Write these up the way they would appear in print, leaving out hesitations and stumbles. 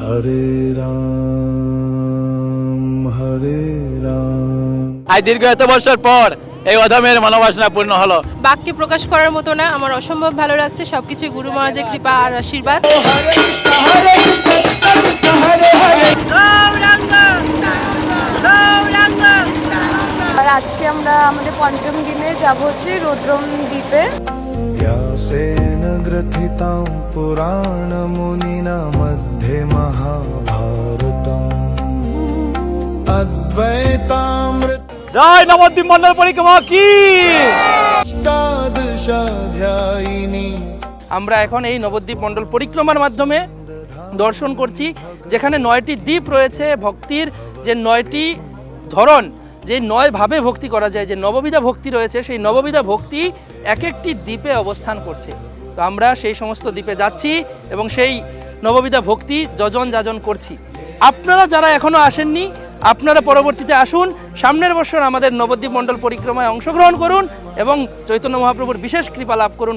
হরে রাম হরে রাম। আজ দীর্ঘ এত বছর পর এই অধমের মনোবাসনা পূর্ণ হলো। বাক্যে প্রকাশ করার মতো না, আমার অসম্ভব ভালো লাগছে। সবকিছু গুরু মহারাজের কৃপা আর আশীর্বাদ। আর আজকে আমরা আমাদের পঞ্চম দিনে যাব হচ্ছে রুদ্রম দ্বীপে। व्यासेन ग्रथितां पुराणमुनिना मध्ये महाभारतम् अद्वैतामृत জয় নবদ্বীপ মন্ডল পরিক্রমা কি। अष्टादशाध्यायिनी। আমরা এখন এই নবদ্বীপ মণ্ডল পরিক্রমার মাধ্যমে দর্শন করছি, যেখানে 9টি দ্বীপ রয়েছে। ভক্তির যে 9টি ধরন, যে 9 ভাবে ভক্তি করা যায়, যে নববিধা ভক্তি রয়েছে, সেই নববিধা ভক্তি এক একটি দ্বীপে অবস্থান করছে। তো আমরা সেই সমস্ত দ্বীপে যাচ্ছি এবং সেই নববিধা ভক্তি যজন যাজন করছি। আপনারা যারা এখনও আসেননি, আপনারা পরবর্তীতে আসুন। সামনের বছর আমাদের নবদ্বীপ মণ্ডল পরিক্রমায় অংশগ্রহণ করুন এবং চৈতন্য মহাপ্রভুর বিশেষ কৃপা লাভ করুন।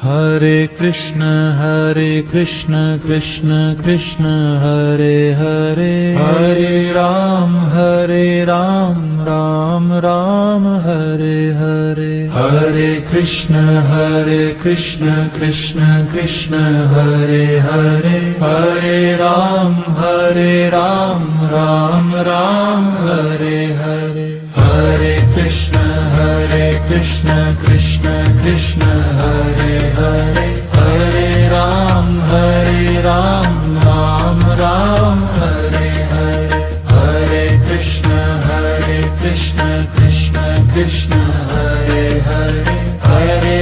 हरे कृष्ण कृष्ण कृष्ण हरे हरे, हरे राम राम राम हरे हरे, हरे कृष्ण कृष्ण कृष्ण हरे हरे, हरे राम राम राम हरे हरे, हरे कृष्ण कृष्ण कृष्ण हरे हरे, हरे राम राम राम हरे हरे, हरे कृष्ण कृष्ण कृष्ण हरे हरे, हरे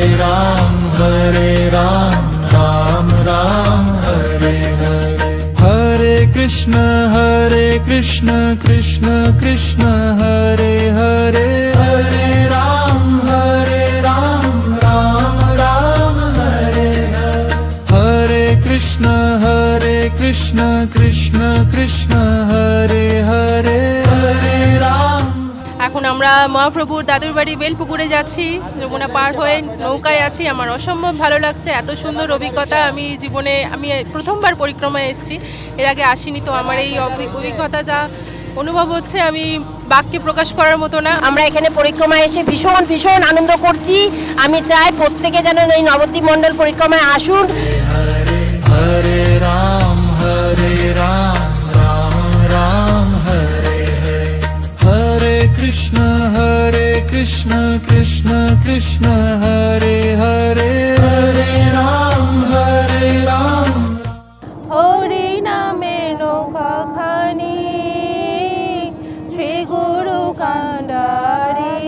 राम राम राम हरे हरे, हरे कृष्ण कृष्ण कृष्ण हरे हरे, हरे राम राम राम हरे हरे, हरे कृष्ण कृष्ण कृष्ण हरे हरे, हरे राम। এখন আমরা মহাপ্রভুর দাদুর বাড়ি বেলপুকুরে যাচ্ছি, যমুনা পার হয়ে নৌকায় আছি। আমার অসম্ভব ভালো লাগছে, এত সুন্দর অভিজ্ঞতা আমি জীবনে প্রথমবার পরিক্রমায় এসেছি, এর আগে আসিনি। তো আমার এই অভিজ্ঞতা যা অনুভব হচ্ছে, আমি বাক্যে প্রকাশ করার মতো না। আমরা এখানে পরিক্রমায় এসে ভীষণ ভীষণ আনন্দ করছি। আমি চাই প্রত্যেকে যেন এই নবদ্বীপ মণ্ডল পরিক্রমায় আসুন। हरे राम राम राम हरे हरे, हरे कृष्ण कृष्ण कृष्ण हरे हरे, हरे राम হরি নামে নৌকা খানি শ্রী গুরু কান্ডারি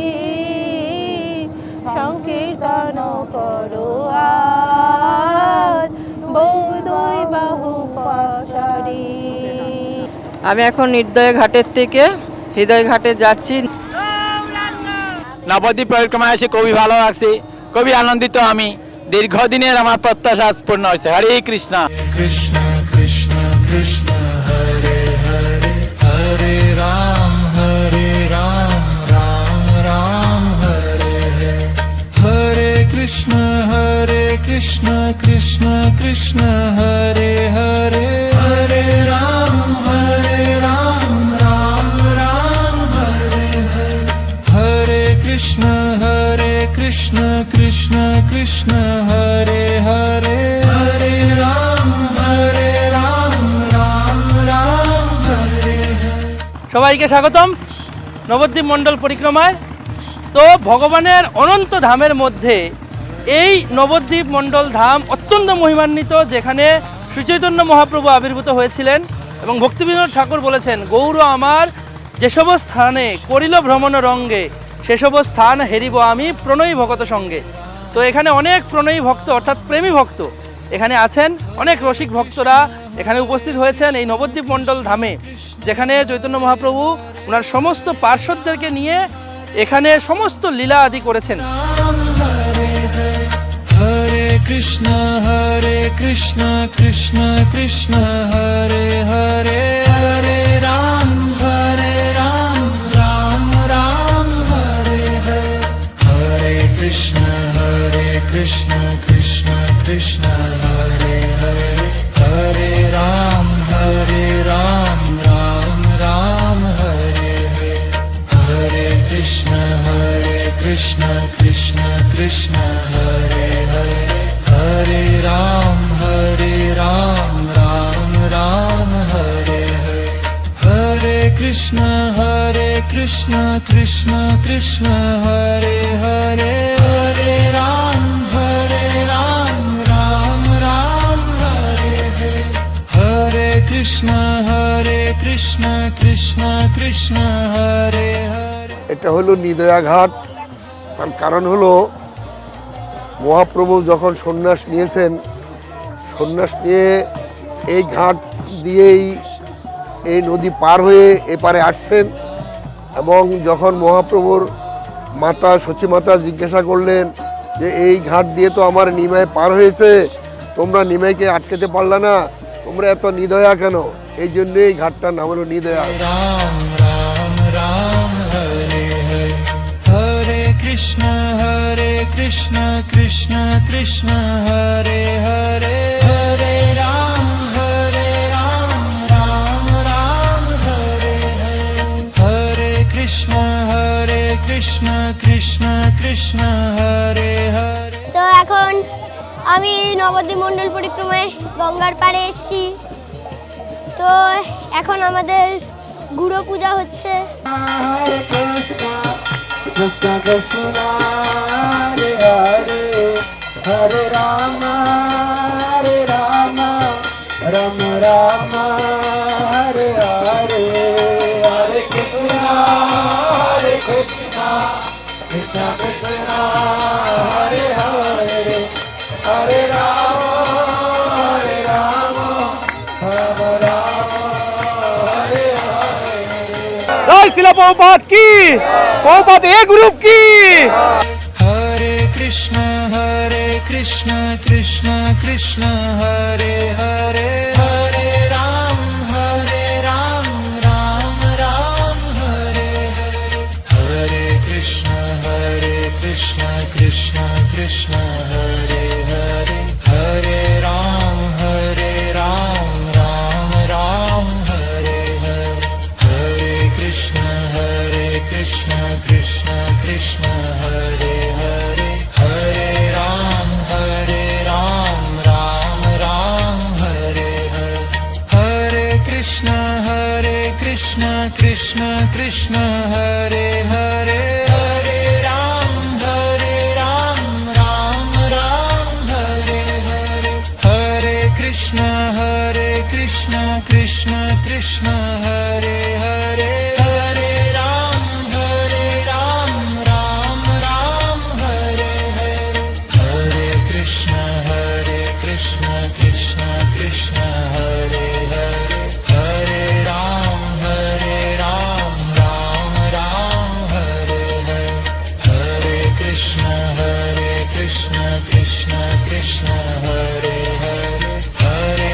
সংকীর্তন করো আজ বৌদই বাহু পাশারি। আমি এখন নির্দয় ঘাটের থেকে হৃদয় ঘাটে যাচ্ছি। নবদ্বীপ পরিক্রমায় এসে খুবই ভালো লাগছে, খুবই আনন্দিত। আমি দীর্ঘদিনের আমার প্রত্যাশা পূর্ণ হয়েছে। হরে কৃষ্ণ। कृष्ण कृष्ण कृष्ण हरे हरे, हरे राम राम राम हरे हरे, हरे कृष्ण कृष्ण कृष्ण हरे हरे, हरे राम राम राम हरे हरे, हरे कृष्ण कृष्ण कृष्ण हरे हरे, हरे राम राम हरे हरे। সবাইকে স্বাগতম নবদ্বীপ মণ্ডল পরিক্রমায়। তো ভগবানের অনন্ত ধামের মধ্যে এই নবদ্বীপ মণ্ডল ধাম অত্যন্ত মহিমান্বিত, যেখানে শ্রীচৈতন্য মহাপ্রভু আবির্ভূত হয়েছিলেন এবং ভক্তিবিনোদ ঠাকুর বলেছেন, গৌর আমার যেসব স্থানে করিল ভ্রমণ রঙ্গে, সেসব স্থান হেরিব আমি প্রণয়ী ভগত সঙ্গে। তো এখানে অনেক প্রণয়ী ভক্ত অর্থাৎ প্রেমী ভক্ত এখানে আছেন, অনেক রসিক ভক্তরা এখানে উপস্থিত হয়েছেন এই নবদ্বীপ মণ্ডল ধামে, যেখানে চৈতন্য মহাপ্রভু ওনার সমস্ত পার্শ্বদেরকে নিয়ে এখানে সমস্ত লীলা আদি করেছেন। हरे कृष्ण कृष्ण कृष्ण हरे हरे, हरे राम राम राम हरे हरे, हरे Krishna Krishna Krishna Krishna Hare Hare Hare Ram Ram Ram Hare Hare Hare Krishna Krishna Krishna Hare Hare Hare Ram Ram Ram Hare Hare Hare Krishna Krishna Krishna Hare Hare Hare Ram Ram Ram Hare Hare Hare Krishna Krishna Krishna Hare Hare। এটা হলো নিদয়া ঘাট। তার কারণ হলো মহাপ্রভু যখন সন্ন্যাস নিয়েছেন, সন্ন্যাস নিয়ে এই ঘাট দিয়েই এই নদী পার হয়ে এপারে আসছেন এবং যখন মহাপ্রভুর মাতা সচিমাতা জিজ্ঞাসা করলেন যে এই ঘাট দিয়ে তো আমার নিমাই পার হয়েছে, তোমরা নিমাইকে আটকাতে পারলে না, তোমরা এত নিদয়া কেন? এই জন্য এই ঘাটটার নাম হলো নিদয়া। রাম রাম রাম হরে হরে হরে কৃষ্ণ কৃষ্ণ কৃষ্ণ হরে হরে হরে রাম রাম রাম হরে হরে হরে কৃষ্ণ কৃষ্ণ কৃষ্ণ হরে হরে। তো এখন আমি নবদ্বীপ মণ্ডল পরিক্রমায় গঙ্গার পাড়ে এসেছি। তো এখন আমাদের গুরু পূজা হচ্ছে। হরে রাম রাম রাম হরে হরে হরে কৃষ্ণ কৃষ্ণ কৃষ্ণ হরে হরে হরে রাম রাম হরে হরে। জয় শিলা প্রভুপাদ কি, প্রভুপাদ এ গ্রুপ কি। হরে কৃষ্ণ কৃষ্ণ কৃষ্ণ হরে হরে হরে রাম রাম রাম হরে হরে হরে কৃষ্ণ কৃষ্ণ কৃষ্ণ হরে হরে হরে রাম রাম রাম হরে হরে হরে কৃষ্ণ কৃষ্ণ কৃষ্ণ হরে হরে হরে রাম রাম রাম হরে হরে হরে কৃষ্ণ কৃষ্ণ কৃষ্ণ হরে হরে হরে রাম রাম রাম হরে হরে হরে কৃষ্ণ কৃষ্ণ কৃষ্ণ হরে হরে হরে রাম রাম রাম হরে হরে হরে কৃষ্ণ কৃষ্ণ কৃষ্ণ হরে হরে হরে রাম রাম রাম হরে হরে হরে কৃষ্ণ কৃষ্ণ কৃষ্ণ হরে হরে হরে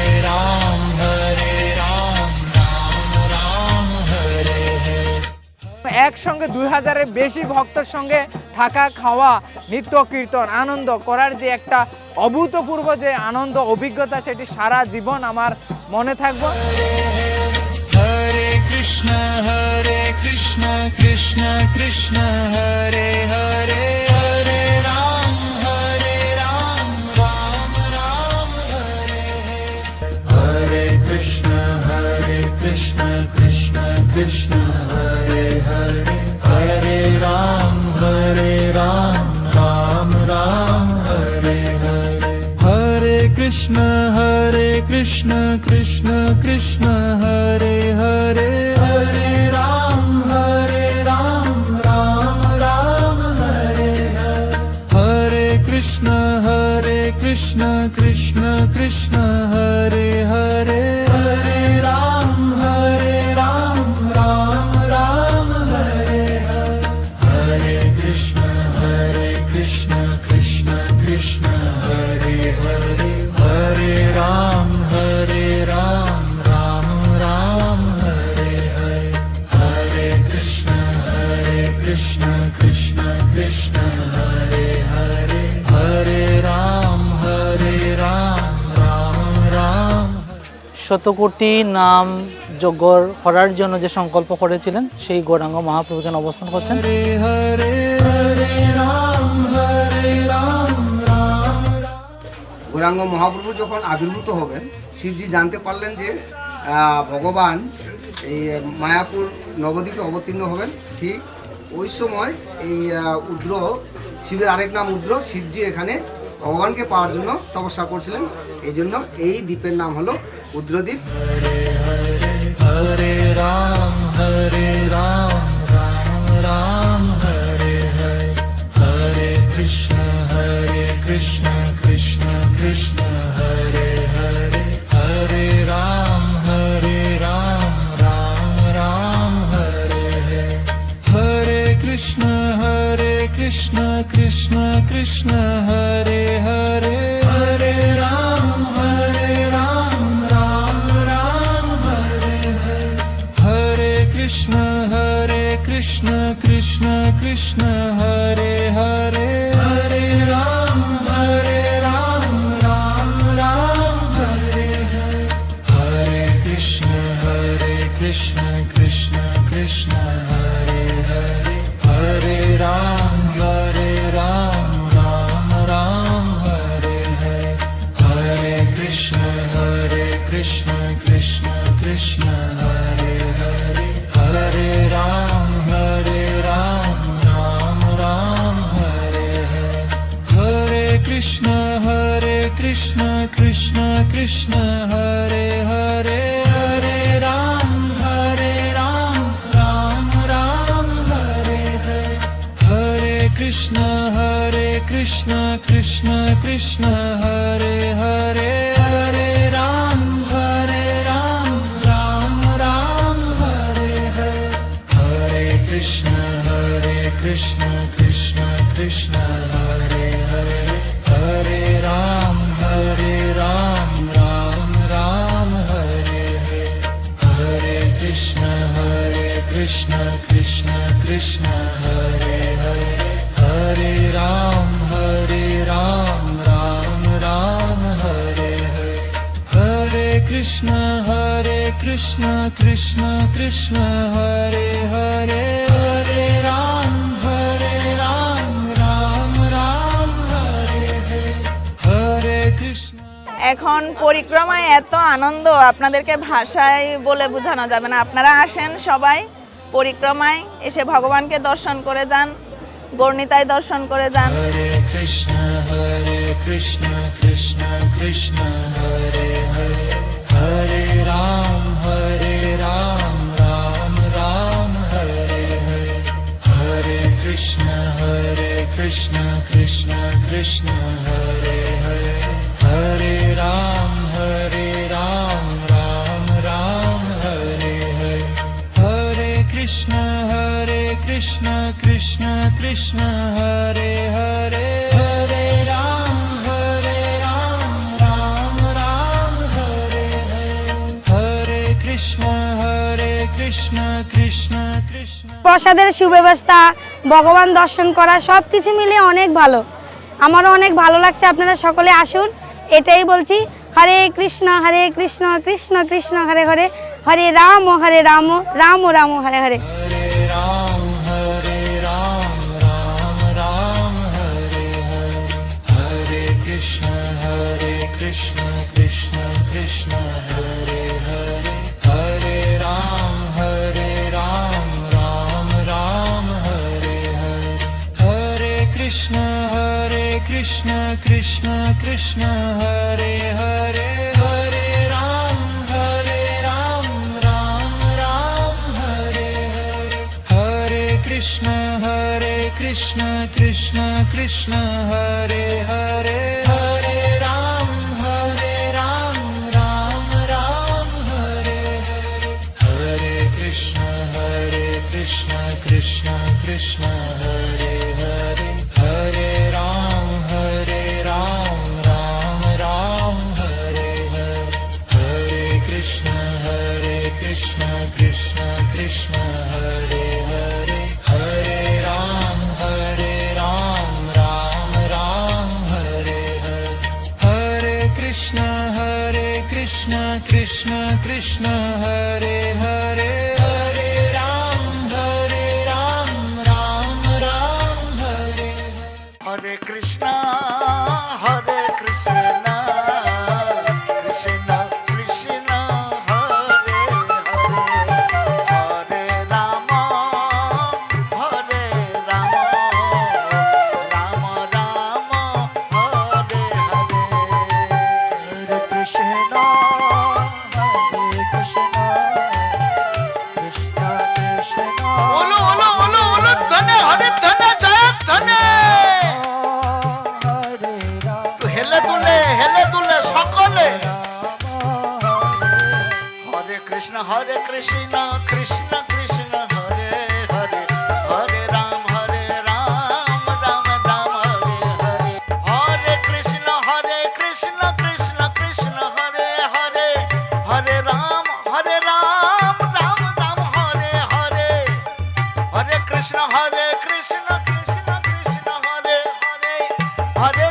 রাম রাম রাম হরে হরে। একসঙ্গে 2000-এর বেশি ভক্তের সঙ্গে থাকা, খাওয়া, নৃত্য কীর্তন, আনন্দ করার যে একটা অভূতপূর্ব যে আনন্দ অভিজ্ঞতা, সেটি সারা জীবন আমার মনে থাকবে। হরে কৃষ্ণ কৃষ্ণ কৃষ্ণ হরে হরে হরে রাম রাম রাম হরে হরে হরে কৃষ্ণ কৃষ্ণ কৃষ্ণ হরে হরে হরে রাম রাম রাম হরে হরে হরে কৃষ্ণ কৃষ্ণ কৃষ্ণ হরে হরে হরে রাম রাম রাম হরে হরে হরে কৃষ্ণ কৃষ্ণ কৃষ্ণ হরে হরে হরে রাম রাম রাম হরে হরে হরে কৃষ্ণ কৃষ্ণ কৃষ্ণ হরে হরে হরে রাম রাম রাম হরে হরে হরে কৃষ্ণ কৃষ্ণ কৃষ্ণ হরে হরে হরে শতকোটি নাম যজ্ঞ করার জন্য যে সংকল্প করেছিলেন সেই গৌরাঙ্গ মহাপ্রভু যেন অবস্থান করছেন। हरे हरे हरे राम राम গৌরাঙ্গ মহাপ্রভু যখন আবির্ভূত হবেন, শিবজি জানতে পারলেন যে ভগবান এই মায়াপুর নবদ্বীপে অবতীর্ণ হবেন। ঠিক ওই সময় এই উদ্র, শিবের আরেক নাম উদ্র, শিবজি এখানে ভগবানকে পাওয়ার জন্য তপস্যা করছিলেন। এই জন্য এই দ্বীপের নাম হলো উদ্রদ্বীপ। हरे राम राम राम हरे हरे हरे कृष्ण कृष्ण कृष्ण हरे हरे हरे राम राम राम हरे हरे हरे कृष्ण कृष्ण कृष्ण हरे हरे हरे राम राम राम हरे हरे हरे कृष्ण कृष्ण कृष्ण हरे हरे हरे राम राम राम हरे हरे हरे कृष्ण कृष्ण कृष्ण हरे हरे हरे राम राम राम हरे हरे हरे कृष्ण कृष्ण कृष्ण हरे हरे हरे राम राम राम हरे हरे हरे कृष्ण कृष्ण कृष्ण हरे हरे हरे राम राम राम हरे हरे हरे कृष्ण कृष्ण कृष्ण हरे हरे हरे राम राम राम हरे हरे हरे कृष्ण कृष्ण कृष्ण हरे हरे हरे राम राम राम हरे हरे हरे कृष्ण कृष्ण कृष्ण हरे हरे हरे राम राम राम हरे हरे हरे कृष्ण कृष्ण कृष्ण हरे हरे हरे राम राम राम हरे हरे हरे कृष्ण। এখন পরিক্রমায় এত আনন্দ আপনাদেরকে ভাষায় বলে বোঝানো যাবে না। আপনারা আসেন সবাই পরিক্রমায়, এসে ভগবানকে দর্শন করে যান, গৌরনীতায় দর্শন করে যান। हरे कृष्ण कृष्ण कृष्ण हरे हरे हरे राम राम राम हरे हरे हरे कृष्ण कृष्ण कृष्ण हरे हरे हरे राम राम राम हरे हरे हरे कृष्ण कृष्ण कृष्ण हरे हरे हरे राम राम राम हरे हरे हरे कृष्ण कृष्ण कृष्ण। প্রসাদের সুব্যবস্থা, ভগবান দর্শন করা সব কিছু মিলে অনেক ভালো। আমারও অনেক ভালো লাগছে, আপনারা সকলে আসুন, এটাই বলছি। হরে কৃষ্ণ কৃষ্ণ কৃষ্ণ হরে হরে হরে রাম রাম রাম হরে হরে। हरे राम राम हरे हरे हरे कृष्ण कृष्ण कृष्ण हरे हरे हरे राम राम हरे हरे हरे कृष्ण कृष्ण कृष्ण हरे हरे हरे राम राम हरे हरे हरे कृष्ण कृष्ण कृष्ण हरे हरे हरे राम राम हरे हरे हरे कृष्ण कृष्ण कृष्ण हरे हरे हरे राम राम हरे हरे हरे कृष्ण कृष्ण कृष्ण हरे हरे हरे राम राम हरे हरे हरे कृष्ण कृष्ण कृष्ण हरे हरे हरे राम राम राम हरे हरे कृष्णा कृष्ण कृष्ण हरे हरे हरे राम राम राम हरे हरे हरे कृष्णा कृष्ण कृष्ण बोलो बोलो बोलो बोलो धन्य हरे धन्य जय धन्य हेले दुले सकले हरे कृष्ण कृष्ण कृष्ण हरे हरे हरे राम राम राम हरे हरे हरे कृष्ण कृष्ण कृष्ण हरे हरे हरे राम राम राम हरे हरे हरे कृष्ण कृष्ण कृष्ण हरे हरे हरे